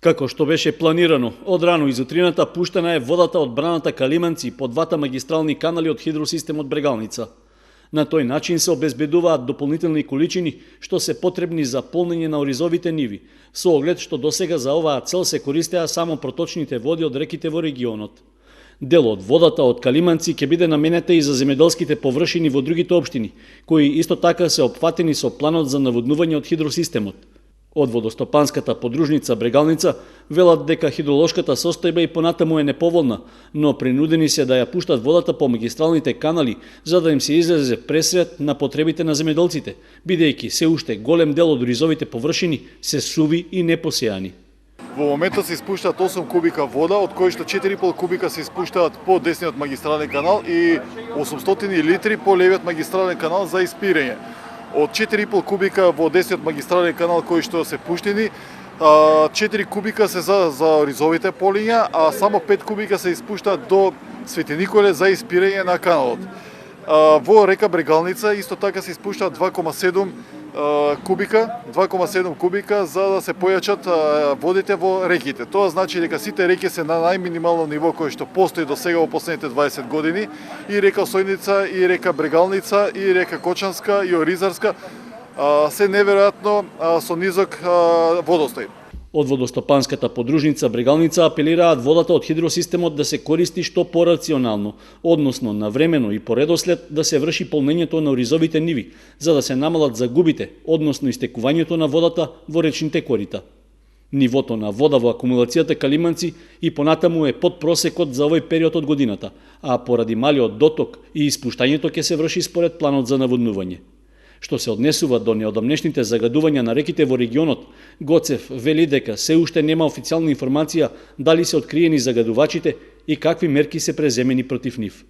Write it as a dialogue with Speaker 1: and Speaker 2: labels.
Speaker 1: Како што беше планирано, од рано изутрината пуштена е водата од браната Калиманци по двата магистрални канали од хидросистемот Брегалница. На тој начин се обезбедуваат дополнителни количини што се потребни за полнење на оризовите ниви, со оглед што досега за оваа цел се користеа само проточните води од реките во регионот. Дел од водата од Калиманци ќе биде наменета и за земјоделските површини во другите општини, кои исто така се опфатени со планот за наводнување од хидросистемот. Од водостопанската подружница Брегалница велат дека хидролошката состојба и понатаму е неповолна, но принудени се да ја пуштат водата по магистралните канали за да им се излезе пресред на потребите на земјоделците, бидејќи се уште голем дел од оризовите површини се суви и непосејани.
Speaker 2: Во моментот се испуштаат 8 кубика вода, од кои што 4,5 кубика се испуштаат по десниот магистрален канал и 800 литри по левиот магистрален канал за испирење. Од 4,5 кубика во десниот магистрален канал кои што се пуштени, 4 кубика се за оризовите полиња, а само 5 кубика се испуштаат до Свети Николе за испирење на каналот. Во река Брегалница исто така се испуштаат 2,7 кубика за да се појачат водите во реките. Тоа значи дека сите реки се на најминимално ниво кое што постои до сега во последните 20 години, и река Осојница, и река Брегалница, и река Кочанска, и Оризарска се неверојатно со низок водостој.
Speaker 1: Од водостопанската подружница Брегалница апелираат водата од хидросистемот да се користи што порационално, односно навремено и по редослед да се врши полнењето на оризовите ниви, за да се намалат загубите, односно истекувањето на водата во речните корита. Нивото на вода во акумулацијата Калиманци и понатаму е под просекот за овој период од годината, а поради малиот доток и испуштањето ќе се врши според планот за наводнување. Што се однесува до неодамнешните загадувања на реките во регионот, Гоцев вели дека се уште нема официјална информација дали се откриени загадувачите и какви мерки се преземени против нив.